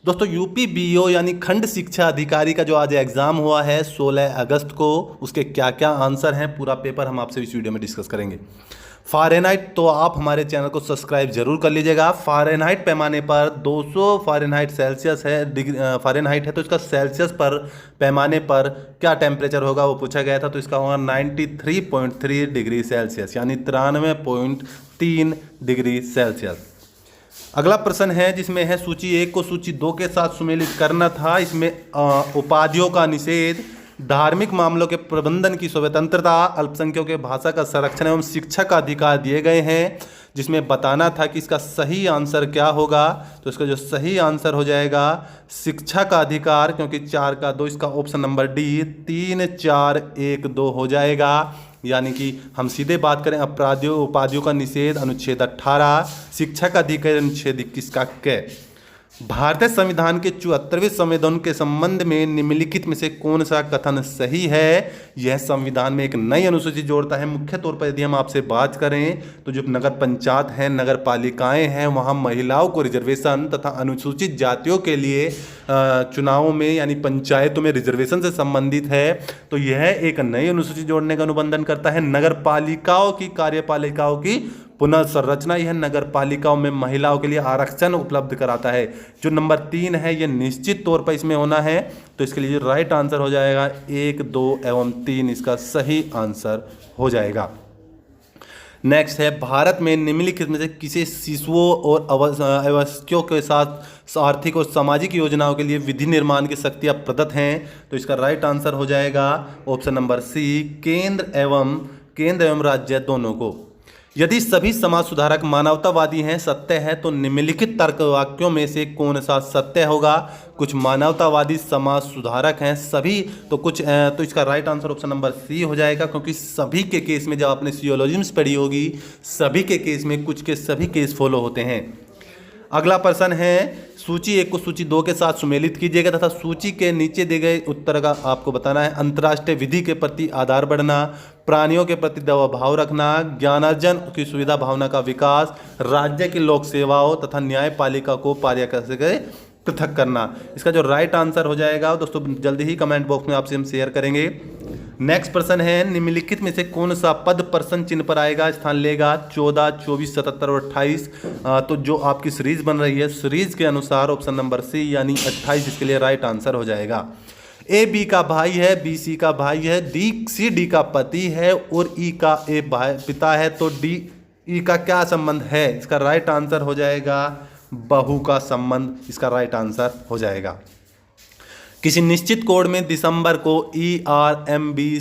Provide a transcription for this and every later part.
दोस्तों UP BO यानी खंड शिक्षा अधिकारी का जो आज एग्जाम हुआ है 16 अगस्त को, उसके क्या क्या आंसर हैं पूरा पेपर हम आपसे इस वीडियो में डिस्कस करेंगे। फ़ारेनहाइट, तो आप हमारे चैनल को सब्सक्राइब जरूर कर लीजिएगा। फ़ारेनहाइट पैमाने पर 200 फ़ारेनहाइट सेल्सियस है, फ़ारेनहाइट है तो इसका सेल्सियस पर पैमाने पर क्या टेम्परेचर होगा वो पूछा गया था। तो इसका होगा 93.3 डिग्री सेल्सियस यानी 93.3 डिग्री सेल्सियस। अगला प्रश्न है जिसमें है सूची 1 को सूची 2 के साथ सुमेलित करना था। इसमें उपाधियों का निषेध, धार्मिक मामलों के प्रबंधन की स्वतंत्रता, अल्पसंख्यकों के भाषा का संरक्षण एवं शिक्षा का अधिकार दिए गए हैं, जिसमें बताना था कि इसका सही आंसर क्या होगा। तो इसका जो सही आंसर हो जाएगा शिक्षा का अधिकार, क्योंकि 4 का 2, इसका ऑप्शन नंबर डी 3, 4, 1, 2 हो जाएगा। यानी कि हम सीधे बात करें अपराधियों उपाधियों का निषेध अनुच्छेद 18, शिक्षा का अधिकार अनुच्छेद 21 का क। भारतीय संविधान के 74वें संशोधन के संबंध में निम्नलिखित में से कौन सा कथन सही है। यह संविधान में एक नई अनुसूची जोड़ता है। मुख्य तौर पर यदि हम आपसे बात करें तो जो नगर पंचायत हैं, नगर पालिकाएँ हैं, वहाँ महिलाओं को रिजर्वेशन तथा अनुसूचित जातियों के लिए चुनावों में यानी पंचायतों में रिजर्वेशन से संबंधित है। तो यह एक नई अनुसूची जोड़ने का अनुबंधन करता है। नगर पालिकाओं की कार्यपालिकाओं की पुनर्संरचना, यह नगर पालिकाओं में महिलाओं के लिए आरक्षण उपलब्ध कराता है। जो नंबर 3 है ये निश्चित तौर पर इसमें होना है। तो इसके लिए राइट आंसर हो जाएगा 1, 2 एवं 3 इसका सही आंसर हो जाएगा। नेक्स्ट है भारत में निम्नलिखित में से किसे शिशुओं और अवयस्कों के साथ आर्थिक और सामाजिक योजनाओं के लिए विधि निर्माण की शक्तियाँ प्रदत्त हैं। तो इसका राइट आंसर हो जाएगा ऑप्शन नंबर सी, केंद्र एवं राज्य दोनों को। यदि सभी समाज सुधारक मानवतावादी हैं, सत्य है, तो निम्नलिखित तर्क वाक्यों में से कौन सा सत्य होगा। कुछ मानवतावादी समाज सुधारक हैं सभी, तो इसका right answer option number C हो जाएगा, क्योंकि सभी के केस में जब आपने सियोलॉजिम्स पढ़ी होगी, सभी के केस में कुछ के सभी केस फॉलो होते हैं। अगला प्रश्न है सूची 1 को सूची 2 के साथ सुमेलित कीजिएगा तथा सूची के नीचे दिए गए उत्तर का आपको बताना है। अंतर्राष्ट्रीय विधि के प्रति आदर बढ़ना, प्राणियों के प्रति दया भाव रखना, ज्ञानार्जन की सुविधा भावना का विकास, राज्य की लोक सेवाओं तथा न्यायपालिका को पारदर्शी से पृथक करना। इसका जो राइट आंसर हो जाएगा दोस्तों जल्दी ही कमेंट बॉक्स में आपसे हम शेयर करेंगे। नेक्स्ट प्रश्न है निम्नलिखित में से कौन सा पद प्रश्न चिन्ह पर आएगा, स्थान लेगा 14, 24, 77 और 28। तो जो आपकी सीरीज बन रही है सीरीज के अनुसार ऑप्शन नंबर सी यानी 28 इसके लिए राइट आंसर हो जाएगा। ए बी का भाई है, बी सी का भाई है, डी सी डी का पति है और ई का ए भाई पिता है। तो डी ई का क्या संबंध है। इसका राइट आंसर हो जाएगा बहू का संबंध, इसका राइट आंसर हो जाएगा। किसी निश्चित कोड में दिसंबर को ERMBCEDE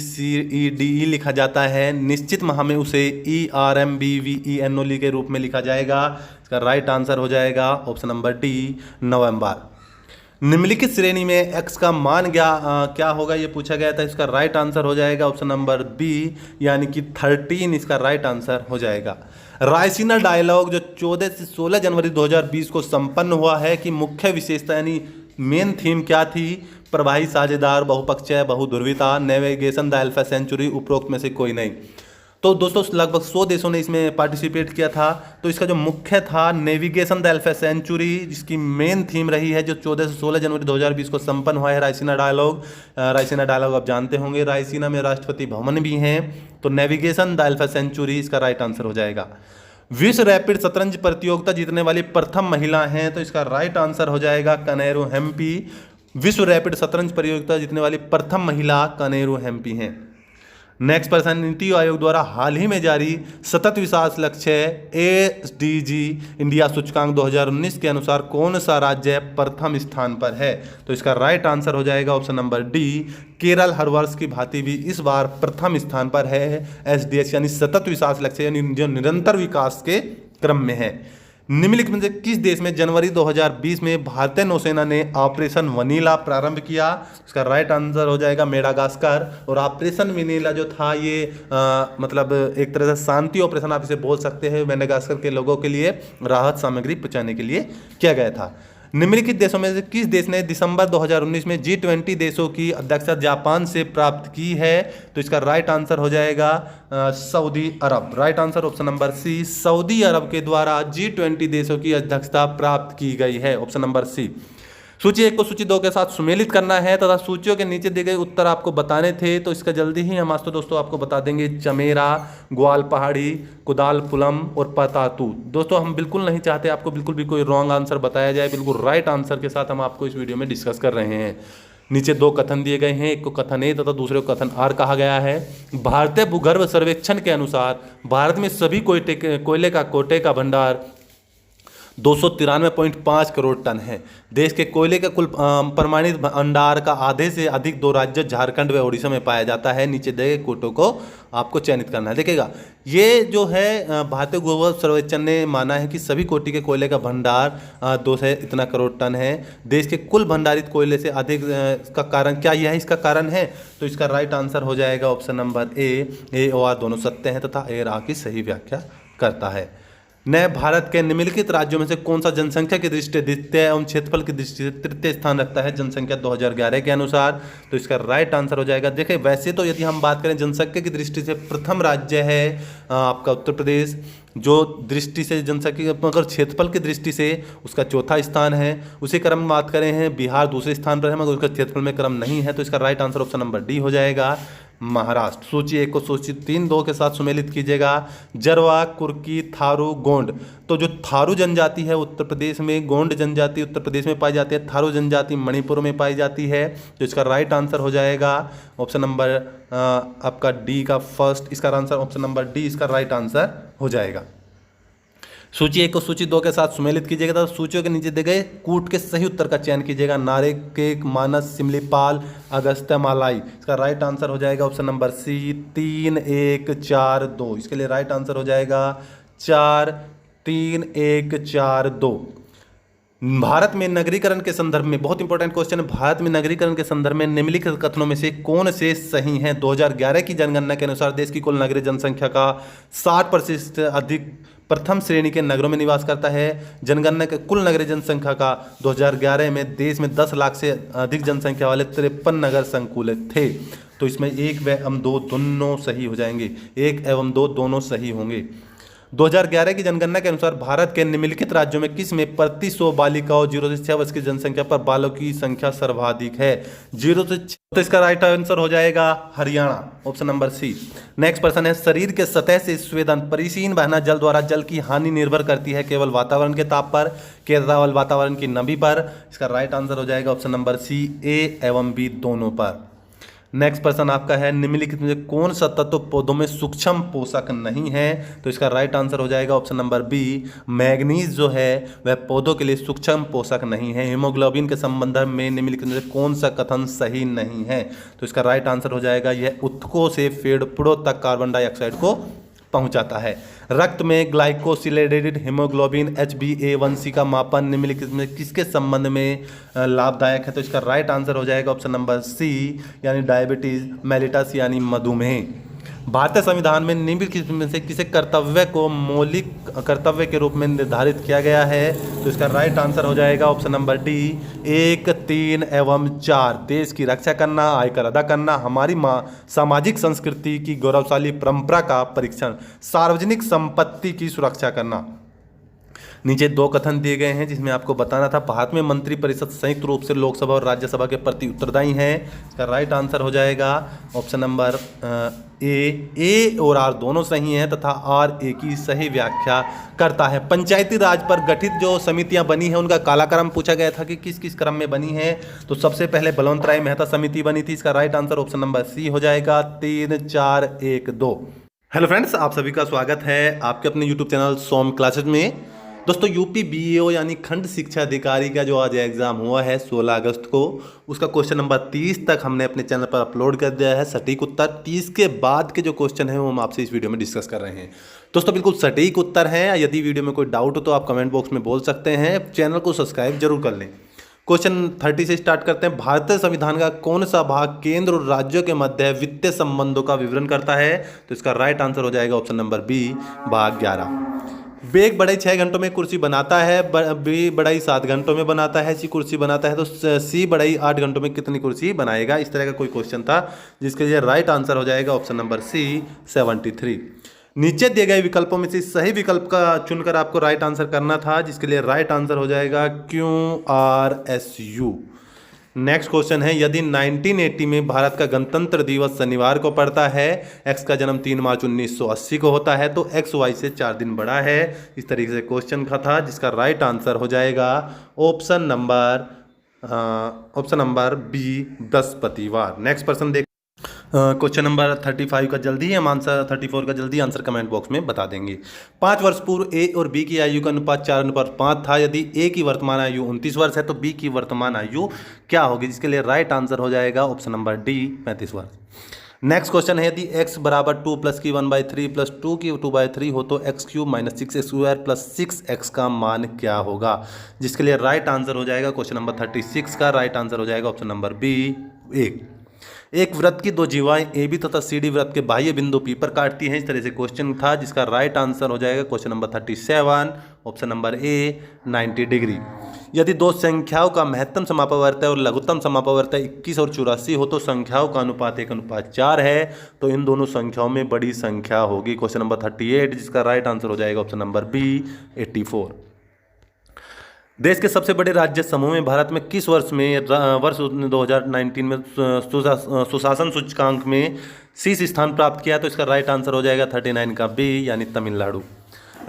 लिखा जाता है, निश्चित माह में उसे ERMBVENOLE के रूप में लिखा जाएगा। इसका राइट आंसर हो जाएगा ऑप्शन नंबर डी नवंबर। निम्नलिखित श्रेणी में x का मान क्या होगा ये पूछा गया था। इसका राइट आंसर हो जाएगा ऑप्शन नंबर बी यानी कि 13 इसका राइट आंसर हो जाएगा। रायसीना डायलॉग जो 14 से 16 जनवरी 2020 को संपन्न हुआ है कि मुख्य विशेषता यानी मेन थीम क्या थी। प्रवाही साझेदार, बहुपक्षीय, बहुध्रुविता, नेविगेशन द अल्फा सेंचुरी, उपरोक्त में से कोई नहीं। तो दोस्तों लगभग 100 देशों ने इसमें पार्टिसिपेट किया था। तो इसका जो मुख्य था नेविगेशन द अल्फा सेंचुरी, जिसकी मेन थीम रही है जो 14 से 16 जनवरी 2020 को संपन्न हुआ है रायसीना डायलॉग। रायसीना डायलॉग आप जानते होंगे, रायसीना में राष्ट्रपति भवन भी हैं। तो नेविगेशन द अल्फा सेंचुरी इसका राइट आंसर हो जाएगा। विश्व रैपिड शतरंज प्रतियोगिता जीतने वाली प्रथम महिला हैं, तो इसका राइट आंसर हो जाएगा कनेरू हेम्पी। विश्व रैपिड शतरंज प्रतियोगिता जीतने वाली प्रथम महिला कनेरू हेम्पी हैं। नेक्स्ट प्रश्न, नीति आयोग द्वारा हाल ही में जारी सतत विकास लक्ष्य SDG इंडिया सूचकांक 2019 के अनुसार कौन सा राज्य प्रथम स्थान पर है। तो इसका राइट आंसर हो जाएगा ऑप्शन नंबर डी केरल। हर वर्ष की भांति भी इस बार प्रथम स्थान पर है SDH यानी सतत विकास लक्ष्य यानी जो निरंतर विकास के क्रम में है। निम्नलिखित में से किस देश में जनवरी 2020 में भारतीय नौसेना ने ऑपरेशन वनीला प्रारंभ किया। इसका राइट आंसर हो जाएगा मेडागास्कर। और ऑपरेशन वनीला जो था ये मतलब एक तरह से शांति ऑपरेशन आप इसे बोल सकते हैं, मेडागास्कर के लोगों के लिए राहत सामग्री पहुंचाने के लिए किया गया था। निम्नलिखित देशों में से किस देश ने दिसंबर 2019 में G20 देशों की अध्यक्षता जापान से प्राप्त की है। तो इसका राइट आंसर हो जाएगा Saudi Arab. Right answer option number C, Saudi Arab के द्वारा G20 देशों की अध्यक्षता प्राप्त की गई है, ऑप्शन नंबर सी। सूची 1 को सूची 2 के साथ सुमेलित करना है तथा सूचियों के नीचे दिए गए उत्तर आपको बताने थे, तो इसका जल्दी ही हम आज तो दोस्तों आपको बता देंगे। चमेरा, ग्वाल पहाड़ी, कुदालपुलम और पतातू। दोस्तों हम बिल्कुल नहीं चाहते आपको बिल्कुल भी कोई रॉन्ग आंसर बताया जाए, बिल्कुल राइट आंसर के साथ हम आपको इस वीडियो में डिस्कस कर रहे हैं। नीचे 2 कथन दिए गए हैं, एक को कथन ए तथा दूसरे को कथन आर कहा गया है। भारतीय भूगर्भ सर्वेक्षण के अनुसार भारत में सभी कोयले का कोटे का भंडार 293.5 करोड़ टन है। देश के कोयले का कुल प्रमाणित भंडार का आधे से अधिक 2 राज्यों झारखंड व ओडिशा में पाया जाता है। नीचे दिए गए कोटों को आपको चयनित करना है। देखिएगा, ये जो है भारतीय भूगर्भ सर्वेक्षण ने माना है कि सभी कोटि के कोयले का भंडार 2 से इतना करोड़ टन है। देश के कुल भंडारित कोयले से अधिक का कारण क्या यह इसका कारण है, तो इसका राइट आंसर हो जाएगा ऑप्शन नंबर ए और आर दोनों सत्य हैं तथा ए और आर की सही व्याख्या करता है। नए भारत के निम्नलिखित राज्यों में से कौन सा जनसंख्या की दृष्टि से द्वितीय एवं क्षेत्रफल की दृष्टि से तृतीय स्थान रखता है जनसंख्या 2011 के अनुसार, तो इसका राइट आंसर हो जाएगा। देखिए, वैसे तो यदि हम बात करें जनसंख्या की दृष्टि से प्रथम राज्य है आपका उत्तर प्रदेश, जो दृष्टि से जनसंख्या अगर क्षेत्रफल की दृष्टि से उसका चौथा स्थान है। उसी क्रम में बात करें हैं बिहार दूसरे स्थान पर है मगर उसका क्षेत्रफल में क्रम नहीं है, तो इसका right answer option number D हो जाएगा, महाराष्ट्र। सूची 1 को सूची 3-2 के साथ सुमेलित कीजिएगा। जरवा, कुर्की, थारू, गोंड। तो जो थारू जनजाति है उत्तर प्रदेश में, गोंड जनजाति उत्तर प्रदेश में पाई जाती है, थारू जनजाति मणिपुर में पाई जाती है, तो इसका राइट आंसर हो जाएगा ऑप्शन नंबर आपका डी का फर्स्ट। इसका आंसर ऑप्शन नंबर डी इसका राइट आंसर हो जाएगा। सूची 1 को सूची 2 के साथ सुमेलित कीजिएगा तो सूचियों के नीचे दिए गए कूट के सही उत्तर का चयन कीजिएगा। नारेकेक, मानस, सिमलीपाल, अगस्त्य मालाई। इसका राइट आंसर हो जाएगा ऑप्शन नंबर सी 3, 1, 4, 2। इसके लिए राइट आंसर हो जाएगा 4, 3, 1, 4, 2। भारत में नगरीकरण के संदर्भ में बहुत इंपॉर्टेंट क्वेश्चन है। भारत में नगरीकरण के संदर्भ में निम्नलिखित कथनों में से कौन से सही हैं? 2011 की जनगणना के अनुसार देश की कुल नगरीय जनसंख्या का 60% अधिक प्रथम श्रेणी के नगरों में निवास करता है। जनगणना के कुल नगरीय जनसंख्या का 2011 में देश में 10 लाख से अधिक जनसंख्या वाले 53 नगर संकुलित थे, तो इसमें 1 एवं 2 दोनों सही हो जाएंगे। 1 एवं 2 दोनों सही होंगे। 2011 की जनगणना के अनुसार भारत के निम्नलिखित राज्यों में किस में प्रति 100 बालिकाओं 0 से 6 वर्ष की जनसंख्या पर बालों की संख्या सर्वाधिक है? 0 से 6, तो इसका राइट आंसर हो जाएगा Haryana, option number C. Next प्रश्न है, शरीर के सतह से स्वेदन परिसीन बहना जल द्वारा जल की हानि निर्भर करती है केवल वातावरण के ताप पर, केवल वातावरण की नमी पर? इसका राइट आंसर हो जाएगा ऑप्शन नंबर सी, ए एवं बी दोनों पर। नेक्स्ट प्रश्न आपका है, निम्नलिखित में से कौन सा तत्व पौधों में सूक्ष्म पोषक नहीं है? तो इसका राइट आंसर हो जाएगा ऑप्शन नंबर बी, मैग्नीज जो है वह पौधों के लिए सूक्ष्म पोषक नहीं है। हीमोग्लोबिन के संबंध में निम्नलिखित में से कौन सा कथन सही नहीं है? तो इसका राइट आंसर हो जाएगा यह ऊतकों से फेफड़ों तक कार्बन डाइऑक्साइड को पहुंचाता है। रक्त में ग्लाइकोसिलेटेड हीमोग्लोबिन HbA1c का मापन निम्नलिखित में किसके संबंध में लाभदायक है? तो इसका राइट आंसर हो जाएगा ऑप्शन नंबर सी, यानी डायबिटीज मेलिटस यानी मधुमेह। भारतीय संविधान में निम्नलिखित में से किसे कर्तव्य को मौलिक कर्तव्य के रूप में निर्धारित किया गया है? तो इसका राइट आंसर हो जाएगा ऑप्शन नंबर डी, 1, 3 एवं 4। देश की रक्षा करना, आयकर अदा करना, हमारी सामाजिक संस्कृति की गौरवशाली परंपरा का परीक्षण, सार्वजनिक संपत्ति की सुरक्षा करना। नीचे 2 कथन दिए गए हैं जिसमें आपको बताना था भारत में मंत्रिपरिषद संयुक्त रूप से लोकसभा और राज्यसभा के प्रति उत्तरदायी है। इसका राइट आंसर हो जाएगा ऑप्शन नंबर ए और आर दोनों सही हैं तथा आर ए की सही व्याख्या करता है। पंचायती राज पर गठित जो समितियां बनी हैं उनका कालाक्रम पूछा गया था कि किस किस क्रम में बनी है, तो सबसे पहले बलवंतराय मेहता समिति बनी थी। इसका right answer option number C हो जाएगा, 3, 4, 1, 2। हेलो फ्रेंड्स, आप सभी का स्वागत है आपके अपने यूट्यूब चैनल सोम क्लासेज में। दोस्तों यूपी बीईओ यानी खंड शिक्षा अधिकारी का जो आज एग्जाम हुआ है 16 अगस्त को, उसका क्वेश्चन नंबर 30 तक हमने अपने चैनल पर अपलोड कर दिया है। सटीक उत्तर 30 के बाद के जो क्वेश्चन है वो हम आपसे इस वीडियो में डिस्कस कर रहे हैं। दोस्तों बिल्कुल सटीक उत्तर है। यदि वीडियो में कोई डाउट हो तो आप कमेंट बॉक्स में बोल सकते हैं। चैनल को सब्सक्राइब जरूर कर लें। क्वेश्चन 30 से स्टार्ट करते हैं। भारतीय संविधान का कौन सा भाग केंद्र और राज्यों के मध्य वित्तीय संबंधों का विवरण करता है? तो इसका राइट आंसर हो जाएगा ऑप्शन नंबर बी, भाग 11। बेग बढ़ई 6 घंटों में कुर्सी बनाता है, बी बढ़ई 7 घंटों में बनाता है, सी कुर्सी बनाता है, तो सी बढ़ई 8 घंटों में कितनी कुर्सी बनाएगा? इस तरह का कोई क्वेश्चन था जिसके लिए राइट आंसर हो जाएगा ऑप्शन नंबर सी, 73। नीचे दिए गए विकल्पों में से सही विकल्प का चुनकर आपको राइट आंसर करना था, जिसके लिए राइट आंसर हो जाएगा QRSU। नेक्स्ट क्वेश्चन है, यदि 1980 में भारत का गणतंत्र दिवस शनिवार को पड़ता है, एक्स का जन्म 3 मार्च 1980 को होता है, तो एक्स वाई से 4 दिन बड़ा है। इस तरीके से क्वेश्चन का था, जिसका राइट आंसर हो जाएगा ऑप्शन नंबर बी, बृहस्पतिवार। नेक्स्ट पर्सन देख, क्वेश्चन नंबर 35 का जल्दी ही हम आंसर 34 का जल्दी आंसर कमेंट बॉक्स में बता देंगे। 5 वर्ष पूर्व ए और बी की आयु का अनुपात 4:5 था। यदि ए की वर्तमान आयु 29 वर्ष है तो बी की वर्तमान आयु क्या होगी, जिसके लिए राइट आंसर हो जाएगा ऑप्शन नंबर डी, 35 वर्ष। नेक्स्ट क्वेश्चन है, यदि x बराबर 2 प्लस की 1/3 प्लस 2 की 2/3 हो तो x cube minus 6x² plus 6x का मान क्या होगा, जिसके लिए राइट आंसर हो जाएगा क्वेश्चन नंबर 36 का राइट आंसर हो जाएगा ऑप्शन नंबर बी, 1। एक वृत्त की 2 जीवाएं ए बी तथा सी डी वृत्त के बाह्य बिंदु पी पर काटती हैं। इस तरह से क्वेश्चन था, जिसका राइट आंसर हो जाएगा क्वेश्चन नंबर 37 ऑप्शन नंबर ए, 90 डिग्री। यदि 2 संख्याओं का महत्तम समापवर्त और लघुत्तम समापवर्त 21 और 84 हो तो संख्याओं का अनुपात 1:4 है, तो इन दोनों संख्याओं में बड़ी संख्या होगी क्वेश्चन नंबर 38, जिसका राइट आंसर हो जाएगा ऑप्शन नंबर बी, 84। देश के सबसे बड़े राज्य समूह में भारत में किस वर्ष 2019 में सुशासन सूचकांक में शीर्ष स्थान प्राप्त किया, तो इसका राइट आंसर हो जाएगा 39 का बी, यानी तमिलनाडु।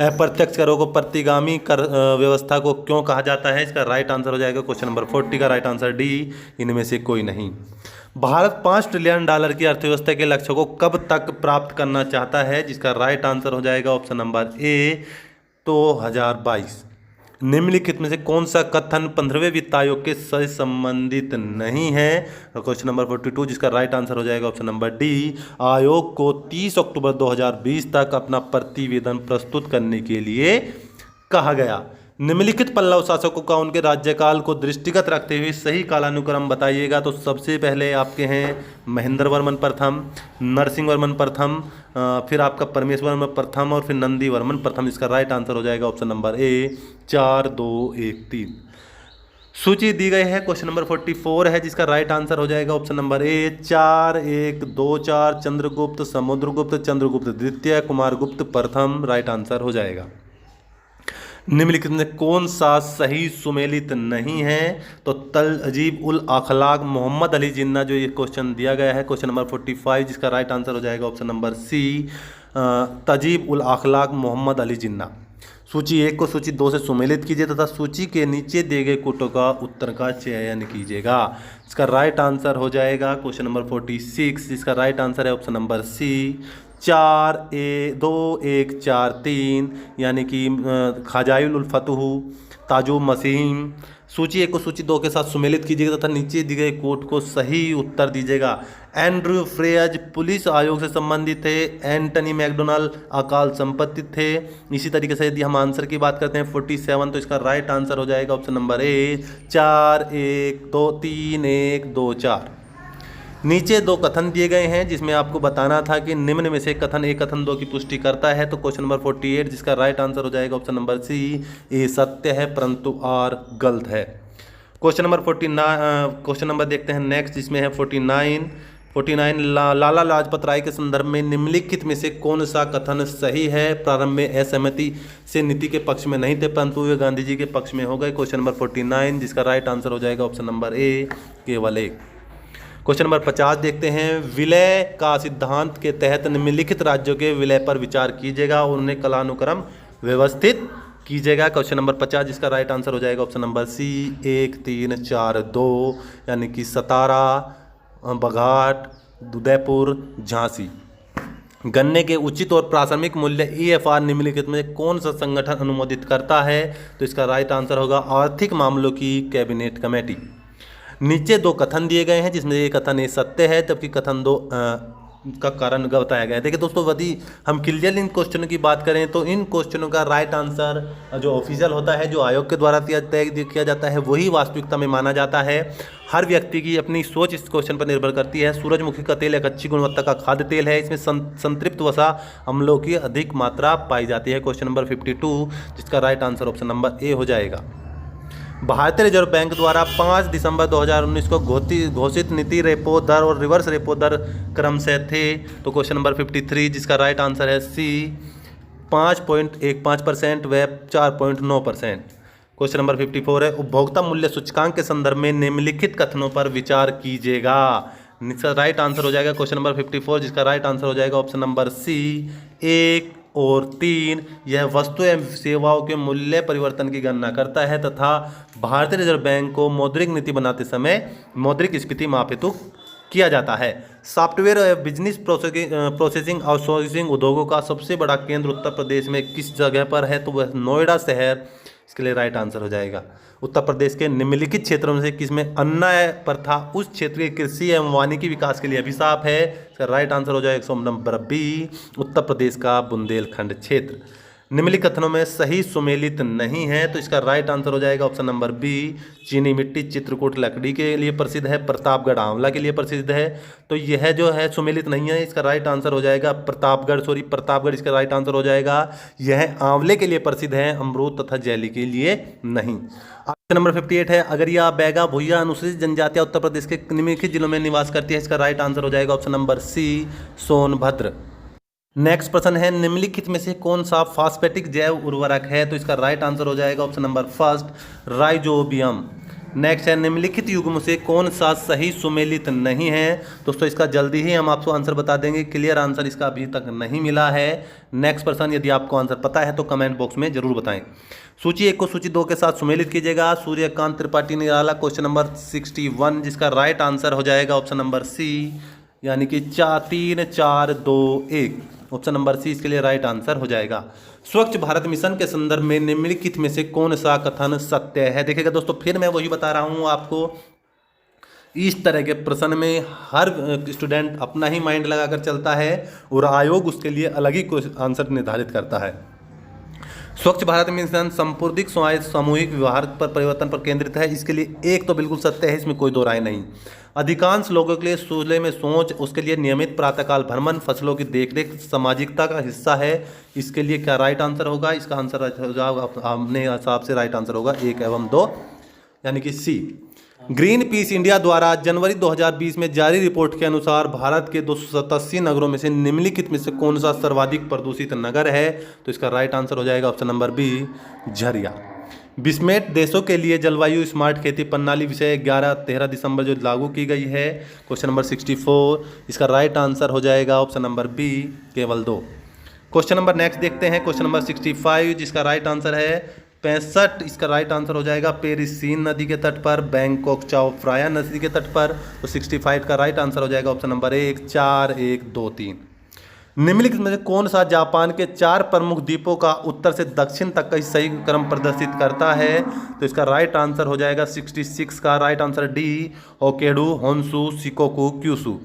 अप्रत्यक्ष करों को प्रतिगामी कर व्यवस्था को क्यों कहा जाता है, इसका राइट आंसर हो जाएगा क्वेश्चन नंबर 40 का राइट आंसर डी, इनमें से कोई नहीं। भारत $5 ट्रिलियन की अर्थव्यवस्था के लक्ष्य को कब तक प्राप्त करना चाहता है, जिसका राइट आंसर हो जाएगा ऑप्शन नंबर ए, 2022। निम्नलिखित में से कौन सा कथन 15वें वित्त आयोग के से संबंधित नहीं है, क्वेश्चन नंबर 42, जिसका राइट आंसर हो जाएगा ऑप्शन नंबर डी, आयोग को 30 अक्टूबर 2020 तक अपना प्रतिवेदन प्रस्तुत करने के लिए कहा गया। निम्नलिखित पल्लव शासकों का उनके राज्यकाल को दृष्टिगत रखते हुए सही कालानुक्रम बताइएगा, तो सबसे पहले आपके हैं महेंद्र वर्मन प्रथम, नरसिंह वर्मन प्रथम, फिर आपका परमेश्वर वर्मन प्रथम और फिर नंदी वर्मन प्रथम। इसका राइट आंसर हो जाएगा ऑप्शन नंबर ए, 4, 2, 1, 3। सूची दी गई है, क्वेश्चन नंबर 44 है, जिसका राइट आंसर हो जाएगा ऑप्शन नंबर ए, 4, 1, 2, 4। चंद्रगुप्त, समुद्रगुप्त, चंद्रगुप्त द्वितीय, कुमारगुप्त प्रथम, राइट आंसर हो जाएगा। निम्नलिखित में कौन सा सही सुमेलित नहीं है, तो तजीब उल अखलाक मोहम्मद अली जिन्ना, जो ये क्वेश्चन दिया गया है क्वेश्चन नंबर 45, जिसका राइट आंसर हो जाएगा ऑप्शन नंबर सी, तजीब उल अखलाक मोहम्मद अली जिन्ना। सूची 1 को सूची 2 से सुमेलित कीजिए तथा सूची के नीचे दिए गए कोटों का उत्तर का चयन कीजिएगा। इसका राइट आंसर हो जाएगा क्वेश्चन नंबर 46, जिसका राइट आंसर है ऑप्शन नंबर सी, 4, 2, 1, 4, 3, यानी कि खाजायुल उल फतहू, ताजुब मसीम। सूची 1 को सूची 2 के साथ सुमेलित कीजिएगा तथा नीचे दिए गए कोट को सही उत्तर दीजिएगा। एंड्रयू फ्रेज पुलिस आयोग से संबंधित थे, एंटनी मैकडोनाल्ड अकाल संपत्ति थे। इसी तरीके से यदि हम आंसर की बात करते हैं 47, तो इसका राइट आंसर हो जाएगा ऑप्शन नंबर ए, 4, 1, 2, 3, 1, 2, 4। नीचे 2 कथन दिए गए हैं, जिसमें आपको बताना था कि निम्न में से कथन 1 कथन 2 की पुष्टि करता है, तो क्वेश्चन नंबर 48, जिसका राइट आंसर हो जाएगा ऑप्शन नंबर सी, ए सत्य है परंतु आर गलत है। क्वेश्चन नंबर 49, क्वेश्चन नंबर देखते हैं नेक्स्ट, जिसमें है 49 लाला लाजपत राय के संदर्भ में निम्नलिखित में से कौन सा कथन सही है। प्रारंभ में असहमति से नीति के पक्ष में नहीं थे, परंतु वे गांधी जी के पक्ष में हो गए। क्वेश्चन नंबर 49, जिसका राइट आंसर हो जाएगा ऑप्शन नंबर ए, केवल 1। क्वेश्चन नंबर 50 देखते हैं, विलय का सिद्धांत के तहत निम्नलिखित राज्यों के विलय पर विचार कीजिएगा और उन्हें कालानुक्रम व्यवस्थित कीजिएगा। क्वेश्चन नंबर 50, जिसका राइट आंसर हो जाएगा ऑप्शन नंबर सी, 1, 3, 4, 2, यानी कि सतारा, बघाट, उदयपुर, झांसी। गन्ने के उचित और प्राथमिक मूल्य EFR निम्नलिखित में कौन सा संगठन अनुमोदित करता है, तो इसका राइट आंसर होगा आर्थिक मामलों की कैबिनेट कमेटी। नीचे 2 कथन दिए गए हैं, जिसमें एक कथन ए सत्य है जबकि कथन 2 का कारण बताया गया है। देखिए दोस्तों, यदि हम क्लियर इन क्वेश्चनों की बात करें तो इन क्वेश्चनों का राइट आंसर जो ऑफिशियल होता है, जो आयोग के द्वारा तय किया जाता है, वही वास्तविकता में माना जाता है। हर व्यक्ति की अपनी सोच इस क्वेश्चन पर निर्भर करती है। सूरजमुखी का तेल एक अच्छी गुणवत्ता का खाद्य तेल है, इसमें संतृप्त वसा अम्लों की अधिक मात्रा पाई जाती है। क्वेश्चन नंबर 52, जिसका राइट आंसर ऑप्शन नंबर ए हो जाएगा। भारतीय रिजर्व बैंक द्वारा 5 दिसंबर 2019 को घोषित नीति रेपो दर और रिवर्स रेपो दर क्रमशः थे। तो क्वेश्चन नंबर 53 जिसका राइट आंसर है सी 5.15% व 4.9%। क्वेश्चन नंबर 54 है उपभोक्ता मूल्य सूचकांक के संदर्भ में निम्नलिखित कथनों पर विचार कीजिएगा। इसका राइट आंसर हो जाएगा क्वेश्चन नंबर 54 जिसका राइट आंसर हो जाएगा ऑप्शन नंबर सी 1 और 3। यह वस्तु एवं सेवाओं के मूल्य परिवर्तन की गणना करता है तथा भारतीय रिजर्व बैंक को मौद्रिक नीति बनाते समय मौद्रिक स्फीति माप हेतु किया जाता है। सॉफ्टवेयर और बिजनेस प्रोसेसिंग आउटसोर्सिंग उद्योगों का सबसे बड़ा केंद्र उत्तर प्रदेश में किस जगह पर है? तो वह नोएडा शहर इसके लिए राइट आंसर हो जाएगा। उत्तर प्रदेश के निम्नलिखित क्षेत्रों में से किसमें अन्याय प्रथा उस क्षेत्र के कृषि एवं वानिकी विकास के लिए अभिशाप है? इसका राइट आंसर हो जाएगा option number B Uttar Pradesh का बुंदेलखंड क्षेत्र। निम्नलिखित कथनों में सही सुमेलित नहीं है तो इसका राइट आंसर हो जाएगा ऑप्शन नंबर बी चीनी मिट्टी चित्रकूट लकड़ी के लिए प्रसिद्ध है, प्रतापगढ़ आंवला के लिए प्रसिद्ध है। तो यह जो है सुमेलित नहीं है, इसका राइट आंसर हो जाएगा प्रतापगढ़ इसका राइट आंसर हो जाएगा। यह आंवले के लिए प्रसिद्ध है, अमरूद तथा जैली के लिए नहीं। ऑप्शन नंबर 58 है अगरिया बैगा भुइया अनुसूचित जनजातियां उत्तर प्रदेश के निम्नलिखित जिलों में निवास करती है। इसका राइट आंसर हो जाएगा option number C Sonbhadra. Next प्रश्न है निम्नलिखित में से कौन सा फॉस्फेटिक जैव उर्वरक है? तो इसका राइट आंसर हो जाएगा option number first rhizobium. Next है निम्नलिखित युग्म से कौन सा सही सुमेलित नहीं है? दोस्तों इसका जल्दी ही हम आपको आंसर बता देंगे, क्लियर आंसर इसका अभी तक नहीं मिला है। नेक्स्ट प्रश्न यदि आपको आंसर पता है तो कमेंट बॉक्स में जरूर बताएं। सूची 1 को सूची 2 के साथ सुमेलित कीजिएगा। सूर्यकांत त्रिपाठी निराला क्वेश्चन नंबर 61 जिसका राइट आंसर हो जाएगा ऑप्शन नंबर सी यानी कि 3 4 2 1। ऑप्शन नंबर सी इसके लिए राइट आंसर हो जाएगा। स्वच्छ भारत मिशन के संदर्भ में निम्नलिखित में से कौन सा कथन सत्य है? देखिएगा दोस्तों फिर मैं वही बता रहा हूँ आपको, इस तरह के प्रश्न में हर स्टूडेंट अपना ही माइंड लगाकर चलता है और आयोग उसके लिए अलग ही आंसर निर्धारित करता है। स्वच्छ भारत मिशन संपूर्णिक स्वायत्त सामूहिक व्यवहार पर परिवर्तन पर केंद्रित है, इसके लिए एक तो बिल्कुल सत्य है, इसमें कोई दो राय नहीं। अधिकांश लोगों के लिए सूले में सोच, उसके लिए नियमित प्रातःकाल भ्रमण, फसलों की देखरेख सामाजिकता का हिस्सा है, इसके लिए क्या राइट आंसर होगा? इसका आंसर हो जाएगा अपने हिसाब से राइट आंसर होगा 1 एवं 2 यानी कि सी। ग्रीन पीस इंडिया द्वारा जनवरी 2020 में जारी रिपोर्ट के अनुसार भारत के 287 नगरों में से निम्नलिखित में से कौन सा सर्वाधिक प्रदूषित नगर है? तो इसका राइट आंसर हो जाएगा ऑप्शन नंबर बी झरिया। बिस्मेट देशों के लिए जलवायु स्मार्ट खेती प्रणाली विषय 11-13 दिसंबर जो लागू की गई है। क्वेश्चन नंबर 64 इसका राइट आंसर हो जाएगा ऑप्शन नंबर बी केवल 2। क्वेश्चन नंबर नेक्स्ट देखते हैं क्वेश्चन नंबर 65 जिसका राइट आंसर है 65। इसका राइट आंसर हो जाएगा पेरिसीन नदी के तट पर, बैंकॉक चाओ फ्राया नदी के तट पर। तो 65 का राइट आंसर हो जाएगा ऑप्शन नंबर 1 4 1 2 3। निम्नलिखित में से कौन सा जापान के 4 प्रमुख द्वीपों का उत्तर से दक्षिण तक का सही क्रम प्रदर्शित करता है? तो इसका राइट आंसर हो जाएगा 66 का right answer D Hokkaido Honshu Shikoku Kyushu.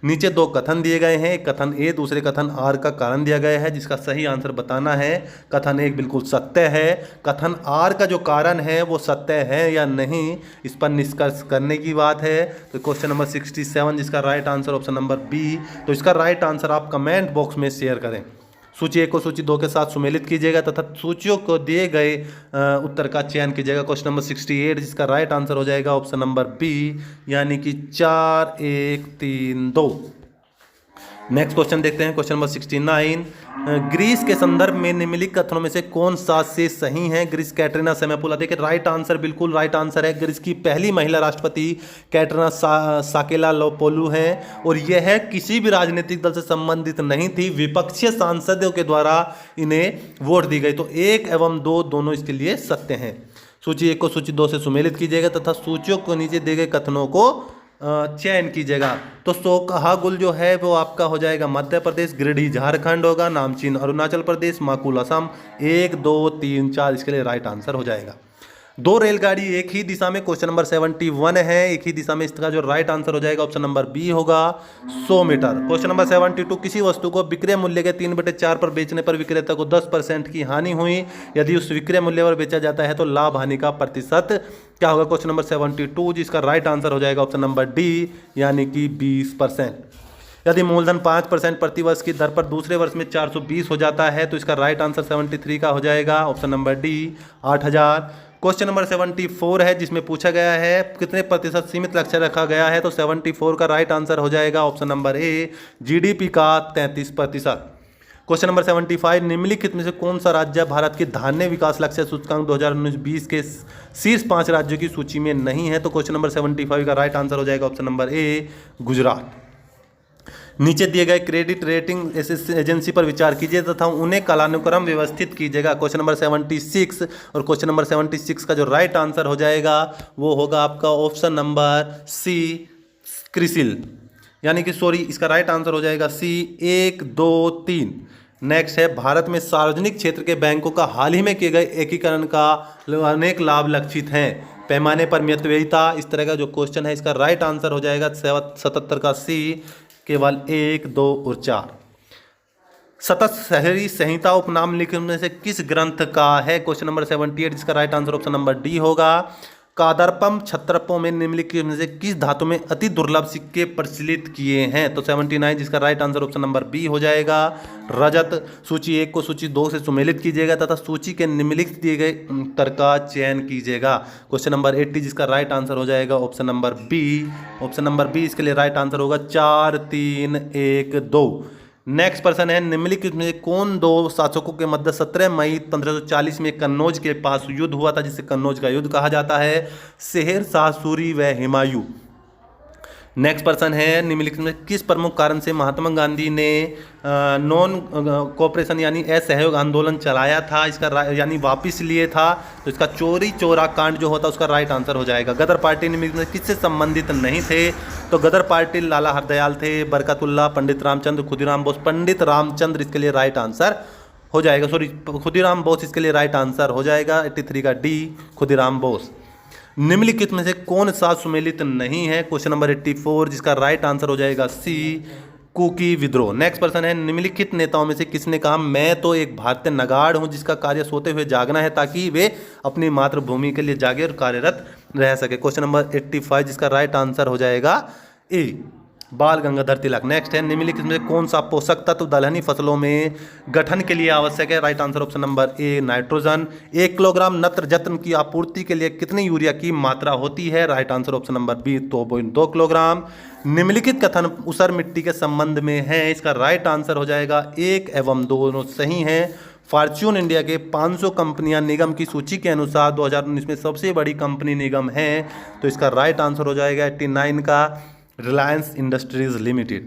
नीचे 2 कथन दिए गए हैं, एक कथन ए दूसरे कथन आर का कारण दिया गया है जिसका सही आंसर बताना है। कथन 1 बिल्कुल सत्य है, कथन आर का जो कारण है वो सत्य है या नहीं इस पर निष्कर्ष करने की बात है। तो क्वेश्चन नंबर 67 जिसका right answer option number B. तो इसका राइट आंसर आप कमेंट बॉक्स में शेयर करें। सूची 1 को सूची 2 के साथ सुमेलित कीजिएगा तथा सूचियों को दिए गए उत्तर का चयन कीजिएगा। क्वेश्चन नंबर 68 जिसका राइट आंसर हो जाएगा ऑप्शन नंबर बी यानी कि 4 1 3 2। नेक्स्ट क्वेश्चन देखते हैं क्वेश्चन नंबर 69 ग्रीस के संदर्भ में निम्नलिखित कथनों में से कौन सा से सही है? ग्रीस कैटरीना सेमेपुला। देखिए राइट आंसर बिल्कुल राइट आंसर है। ग्रीस की पहली महिला राष्ट्रपति कैटरीना साकेलालोपोलू है और यह किसी भी राजनीतिक दल से संबंधित नहीं थी, विपक्षीय सांसदों के द्वारा इन्हें वोट दी गई। तो 1 एवं 2 दोनों इसके लिए सत्य हैं। सूची 1 को सूची 2 से सुमेलित कीजिएगा तथा सूचियों को नीचे दिए गए कथनों को चयन कीजिएगा। तो सोकहागुल जो है वो आपका हो जाएगा मध्य प्रदेश, गिरिडीह झारखंड होगा, नामचीन अरुणाचल प्रदेश, माकुल असम। 1 2 3 4 इसके लिए राइट आंसर हो जाएगा। 2 रेलगाड़ी एक ही दिशा में क्वेश्चन नंबर 71 है, एक ही दिशा में, इसका जो राइट आंसर हो जाएगा ऑप्शन नंबर बी होगा 100 मीटर। क्वेश्चन नंबर 72 किसी वस्तु को विक्रय मूल्य के 3/4 पर बेचने पर विक्रेता को 10% की हानि हुई, यदि उस विक्रय मूल्य पर बेचा जाता है तो लाभ हानि का प्रतिशत क्या होगा? क्वेश्चन नंबर 72 जिसका राइट आंसर हो जाएगा ऑप्शन नंबर डी यानी कि 20%। यदि मूलधन 5% प्रति वर्ष की दर पर दूसरे वर्ष में 420 हो जाता है तो इसका राइट आंसर 73 का हो जाएगा option number D 8000। Question number 74 है जिसमें पूछा गया है कितने प्रतिशत सीमित लक्ष्य रखा गया है, तो 74 का राइट आंसर हो जाएगा ऑप्शन नंबर ए, जीडीपी का 33%। क्वेश्चन नंबर 75, निम्नलिखित में से कौन सा राज्य भारत के धान्य विकास लक्ष्य सूचकांक 2019-20 के शीर्ष 5 राज्यों की सूची में नहीं है, तो क्वेश्चन नंबर 75 का राइट आंसर हो जाएगा ऑप्शन नंबर ए, गुजरात। नीचे दिए गए क्रेडिट रेटिंग एजेंसी पर विचार कीजिए तथा उन्हें कालानुक्रम व्यवस्थित कीजिएगा। क्वेश्चन नंबर 76 और क्वेश्चन नंबर 76 का जो राइट आंसर हो जाएगा वो होगा आपका ऑप्शन नंबर सी, क्रिसिल, यानी कि सॉरी इसका राइट आंसर हो जाएगा सी, 1, 2, 3। नेक्स्ट है, भारत में सार्वजनिक क्षेत्र के बैंकों का हाल ही में किए गए एकीकरण का अनेक लाभ लक्षित हैं, पैमाने पर मितव्ययिता, इस तरह का जो क्वेश्चन है इसका राइट आंसर हो जाएगा 77 का सी, केवल 1, 2 और 4। सतत शहरी संहिता उपनाम लिखने में से किस ग्रंथ का है, क्वेश्चन नंबर 78 जिसका right answer option number D होगा। कादरपम छत्रपों में निम्नलिखित में से किस धातु में अति दुर्लभ सिक्के प्रचलित किए हैं, तो 79 जिसका right answer option number B हो जाएगा, रजत। सूची 1 को सूची 2 से सुमेलित कीजिएगा तथा सूची के निम्नलिखित दिए गए उत्तर का चयन कीजिएगा। क्वेश्चन नंबर 80 जिसका राइट आंसर हो जाएगा option number B, option number B इसके लिए राइट आंसर होगा 4, 3, 1, 2। नेक्स्ट प्रश्न है, निम्नलिखित में कौन दो शासकों के मध्य 17 मई 1540 में कन्नौज के पास युद्ध हुआ था जिसे कन्नौज का युद्ध कहा जाता है, शेर शाह सूरी व हुमायूं। नेक्स्ट प्रश्न है, निम्नलिखित में किस प्रमुख कारण से महात्मा गांधी ने नॉन कोऑपरेशन यानी असहयोग आंदोलन चलाया था, इसका यानी वापिस लिए था, तो इसका चोरी चौरा कांड जो होता है उसका राइट आंसर हो जाएगा। गदर पार्टी निम्नलिखित में किससे संबंधित नहीं थे, तो गदर पार्टी लाला हरदयाल थे, बरकतुल्लाह, पंडित रामचंद्र, खुदीराम बोस। पंडित रामचंद्र इसके लिए राइट आंसर हो जाएगा, सॉरी खुदीराम बोस इसके लिए राइट आंसर हो जाएगा 83 का डी, खुदीराम बोस। निम्नलिखित में से कौन सा सुमेलित नहीं है, क्वेश्चन नंबर 84 जिसका राइट आंसर हो जाएगा सी, कुकी विद्रोह। नेक्स्ट प्रश्न है, निम्नलिखित नेताओं में से किसने कहा मैं तो एक भारतीय नगाड़ हूं जिसका कार्य सोते हुए जागना है ताकि वे अपनी मातृभूमि के लिए जागे और कार्यरत रह सके। क्वेश्चन नंबर 85 जिसका राइट आंसर हो जाएगा ए, बाल गंगाधर तिलक। नेक्स्ट है, निम्नलिखित में कौन सा पोषक तत्व दलहनी फसलों में गठन के लिए आवश्यक है, right answer option number A, nitrogen. 1 kilogram नत्रजत्न की आपूर्ति के लिए कितनी यूरिया की मात्रा होती है, right answer option number B, 2.2 kilogram. निम्नलिखित कथन ऊसर मिट्टी के संबंध में है, इसका राइट आंसर हो जाएगा 1 एवं 2 दोनों सही हैं। फॉर्च्यून इंडिया के 500 कंपनियां निगम की सूची के अनुसार 2019 में सबसे बड़ी कंपनी निगम है, तो इसका राइट आंसर हो जाएगा 89 का, रिलायंस इंडस्ट्रीज लिमिटेड।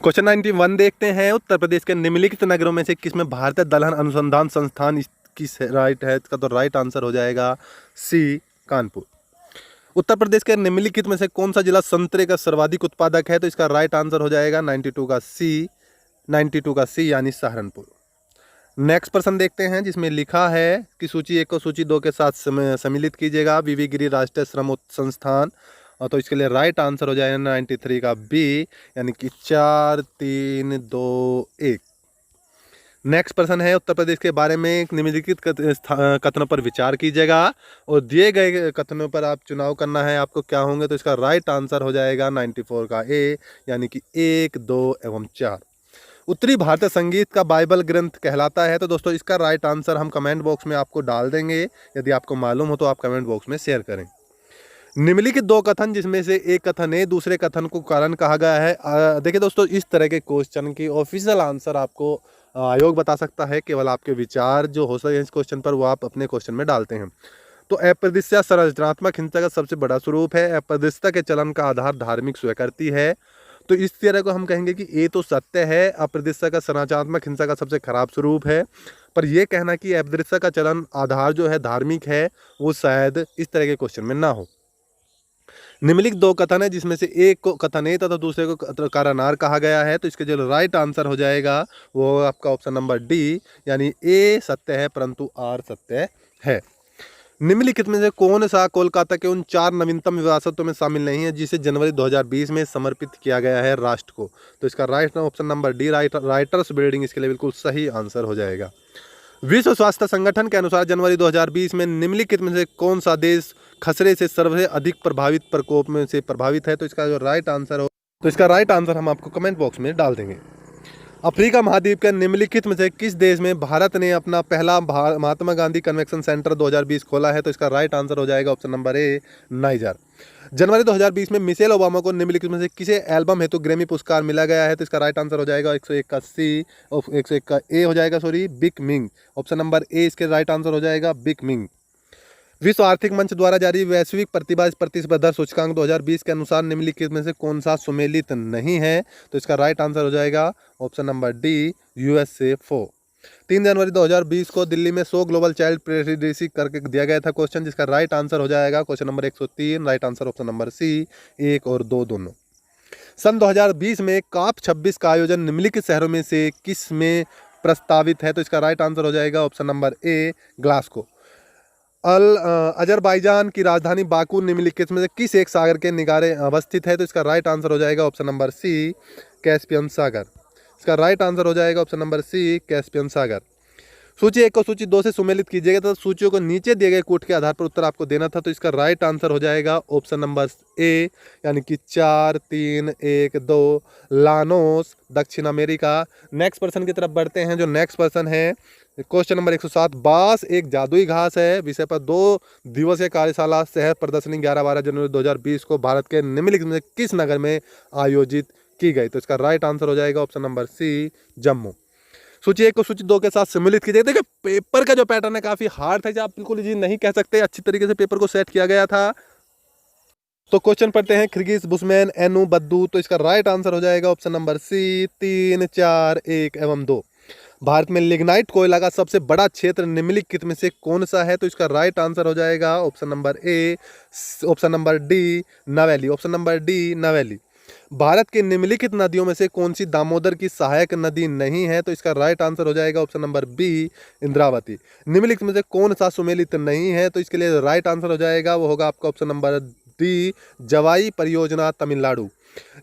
क्वेश्चन 91 देखते हैं, उत्तर प्रदेश के निम्नलिखित नगरों में से किसमें भारतीय दलहन अनुसंधान संस्थान किस राइट है, इसका तो राइट आंसर हो जाएगा सी, कानपुर। उत्तर प्रदेश के निम्नलिखित में से कौन सा जिला संतरे का सर्वाधिक उत्पादक है, तो इसका राइट आंसर हो जाएगा 92 का सी यानी सहारनपुर। नेक्स्ट प्रश्न देखते हैं जिसमें लिखा है कि सूची 1 को सूची 2 के साथ सम्मिलित कीजिएगा, वीवी गिरी राष्ट्रीय श्रम संस्थान, तो इसके लिए राइट आंसर हो जाएगा 93 का बी यानी कि 4, 3, 2, 1। नेक्स्ट प्रश्न है, उत्तर प्रदेश के बारे में निम्नलिखित कथनों पर विचार कीजिएगा और दिए गए कथनों पर आप चुनाव करना है, आपको क्या होंगे, तो इसका राइट आंसर हो जाएगा 94 का ए यानी कि 1, 2 एवं 4। उत्तरी भारतीय संगीत का बाइबल ग्रंथ कहलाता है, तो दोस्तों इसका राइट आंसर हम कमेंट बॉक्स में आपको डाल देंगे, यदि आपको मालूम हो तो आप कमेंट बॉक्स में शेयर करें। निम्नलिखित 2 कथन जिसमें से एक कथन ए दूसरे कथन को कारण कहा गया है। देखिए दोस्तों, इस तरह के क्वेश्चन की ऑफिशियल आंसर आपको आयोग बता सकता है, केवल आपके विचार जो हो सके इस क्वेश्चन पर वो आप अपने क्वेश्चन में डालते हैं। तो अप्रदिश्य संरचनात्मक हिंसा का सबसे बड़ा स्वरूप है, अप्रदिश्यता के चलन का आधार धार्मिक स्वीकृति है, तो इस तरह को हम कहेंगे कि ये तो सत्य है, अप्रदिश्यता का संरचनात्मक हिंसा का सबसे खराब स्वरूप है, पर यह कहना कि अप्रदिश्यता का चलन आधार जो है धार्मिक है वो शायद इस तरह के क्वेश्चन में ना हो। निम्नलिखित 2 कथन है जिसमें से एक को कथन ए तथा दूसरे को कारण आर कहा गया है, तो इसके जो राइट आंसर हो जाएगा वो आपका ऑप्शन नंबर डी यानी ए सत्य है परंतु आर सत्य है। निम्नलिखित में से कौन सा कोलकाता के उन 4 नवीनतम विरासतों में शामिल नहीं है जिसे जनवरी 2020 में समर्पित किया गया है राष्ट्र को, तो इसका right option number D writers building इसके लिए बिल्कुल सही आंसर हो जाएगा। विश्व स्वास्थ्य संगठन के अनुसार जनवरी 2020 में निम्नलिखित में से कौन सा देश खसरे से सबसे अधिक प्रभावित प्रकोप में से प्रभावित है, तो इसका जो राइट आंसर हो, तो इसका राइट आंसर हम आपको कमेंट बॉक्स में डाल देंगे। अफ्रीका महाद्वीप के निम्नलिखित में से किस देश में भारत ने अपना पहला महात्मा गांधी कन्वेंशन सेंटर 2020 खोला है? तो इसका राइट आंसर हो जाएगा ऑप्शन नंबर ए, नाइजर। जनवरी 2020 में मिशेल ओबामा को निम्नलिखित में से किसे एल्बम हेतु ग्रैमी पुरस्कार मिला गया है? तो इसका राइट आंसर हो जाएगा 101 का सी, 101 का ए हो जाएगा, sorry, big Ming. Option number ए इसके राइट आंसर हो जाएगा, बिग मिंग। विश्व आर्थिक मंच द्वारा जारी वैश्विक प्रतिस्पर्धा सूचकांक 2020 के अनुसार निम्नलिखित में से कौन सा सुमेलित नहीं है? तो इसका राइट आंसर हो जाएगा ऑप्शन नंबर डी, USA 4। 3 जनवरी 2020 को दिल्ली में 100 ग्लोबल चाइल्ड प्रेसिडेंसी करके दिया गया था क्वेश्चन, जिसका राइट आंसर हो जाएगा question number 103। Right answer option number C, 1 और 2 दोनों। सन 2020 में COP 26 का आयोजन निम्नलिखित शहरों में से किस में प्रस्तावित है? तो इसका राइट आंसर हो जाएगा ऑप्शन नंबर ए, ग्लासगो। अजरबैजान की राजधानी बाकू निम्नलिखित में से किस एक सागर के निगारे अवस्थित है? तो इसका राइट आंसर हो जाएगा ऑप्शन नंबर सी, कैस्पियन सागर। इसका राइट आंसर हो जाएगा ऑप्शन नंबर सी, कैस्पियन सागर। सूची 1 को सूची 2 से सुमेलित कीजिएगा, तो सूचियों को नीचे दिए गए कोड के आधार पर उत्तर आपको देना था। तो इसका राइट आंसर हो जाएगा ऑप्शन नंबर ए, यानी कि 4, 3, 1, 2, लानोस, दक्षिण अमेरिका। नेक्स्ट पर्सन की तरफ बढ़ते हैं। जो नेक्स्ट पर्सन है क्वेश्चन नंबर 107, बांस एक जादुई घास है विषय पर 2 दिवसीय कार्यशाला सह प्रदर्शनी 11-12 जनवरी 2020 को भारत के निम्नलिखित में किस नगर में आयोजित की गई? तो इसका राइट आंसर हो जाएगा ऑप्शन नंबर सी, जम्मू। सूची 1 को सूची 2 के साथ सम्मिलित कीजिए। देखिए पेपर का जो पैटर्न है काफी हार्ड था, आप बिल्कुल इजी नहीं कह सकते, अच्छी तरीके से पेपर को सेट किया गया था। तो क्वेश्चन पढ़ते हैं, खिर्गिज, बुशमैन, एनु, बद्दू। तो इसका राइट आंसर हो जाएगा ऑप्शन नंबर सी, 3, 4, 1 एवं 2। भारत में लिग्नाइट कोयला का सबसे बड़ा क्षेत्र निम्नलिखित में से कौन सा है? तो इसका राइट आंसर हो जाएगा ऑप्शन नंबर ए, ऑप्शन नंबर डी, नवेली। ऑप्शन नंबर डी, नवेली। भारत के निम्नलिखित नदियों में से कौन सी दामोदर की सहायक नदी नहीं है? तो इसका राइट आंसर हो जाएगा ऑप्शन नंबर बी, इंद्रावती। निम्नलिखित में से कौन सा सुमेलित नहीं है? तो इसके लिए राइट आंसर हो जाएगा, वो होगा आपका ऑप्शन नंबर डी, जवाई परियोजना, तमिलनाडु।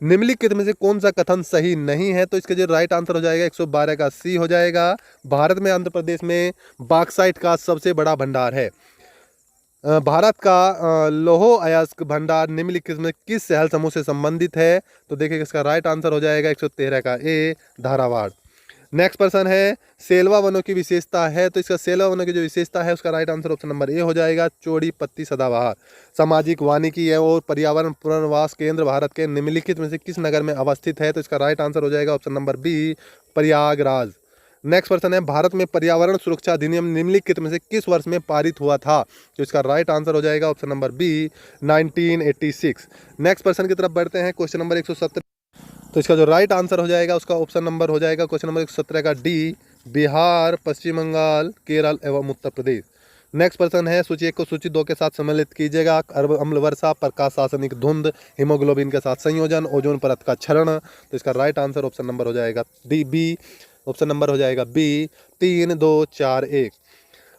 निम्नलिखित में से कौन सा कथन सही नहीं है? तो इसके जो राइट आंसर हो जाएगा 112 का सी हो जाएगा। भारत में आंध्र प्रदेश में बॉक्साइट का सबसे बड़ा भंडार है। भारत का लौह अयस्क भंडार निम्नलिखित में किस शहर समूह से संबंधित है? तो देखिए इसका राइट आंसर हो जाएगा 113 का ए, धारावाड़। नेक्स्ट पर्सन है, सेल्वा वनों की विशेषता है। तो इसका सेल्वा वनों की जो विशेषता है उसका राइट आंसर ऑप्शन नंबर ए हो जाएगा, चौड़ी पत्ती सदाबहार। सामाजिक वानिकी और पर्यावरण पुनर्वास केंद्र भारत के निम्नलिखित में से किस नगर में अवस्थित है? तो इसका राइट आंसर हो जाएगा option number B, Prayagraj. Next person है, भारत में पर्यावरण सुरक्षा अधिनियम निम्नलिखित में से किस वर्ष में पारित हुआ था? तो इसका राइट आंसर हो जाएगा option number B, 1986। Next person की तरफ बढ़ते हैं। क्वेश्चन नंबर 117, तो इसका जो राइट आंसर हो जाएगा उसका ऑप्शन नंबर हो जाएगा क्वेश्चन नंबर 117 का डी, बिहार, पश्चिम बंगाल, केरल एवं उत्तर प्रदेश। नेक्स्ट पर्सन है, सूची 1 को सूची 2 के साथ सम्मिलित कीजिएगा। अम्ल वर्षा, प्रकाश शासनिक धुंध, हीमोग्लोबिन के साथ संयोजन, ओजोन परत का क्षरण। तो इसका राइट आंसर ऑप्शन नंबर हो जाएगा डी, बी। ऑप्शन नंबर हो जाएगा बी, 3, 2, 4, 1।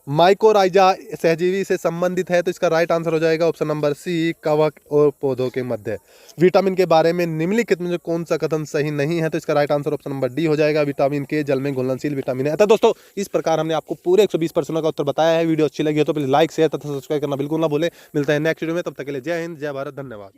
माइकोराइजा सहजीवी से संबंधित है। तो इसका राइट आंसर हो जाएगा ऑप्शन नंबर सी, कवक और पौधों के मध्य। विटामिन के बारे में निम्नलिखित में जो कौन सा कथन सही नहीं है? तो इसका right answer option number D हो जाएगा, विटामिन के जल में घुलनशील विटामिन है। दोस्तों इस प्रकार हमने आपको पूरे 120 प्रश्नों का उत्तर बताया है। वीडियो अच्छी लगी हो तो प्लीज लाइक, शेयर तथा सब्सक्राइब करना बिल्कुल ना भूलें। मिलते हैं नेक्स्ट वीडियो में, तब तक के लिए जय हिंद, जय भारत, धन्यवाद।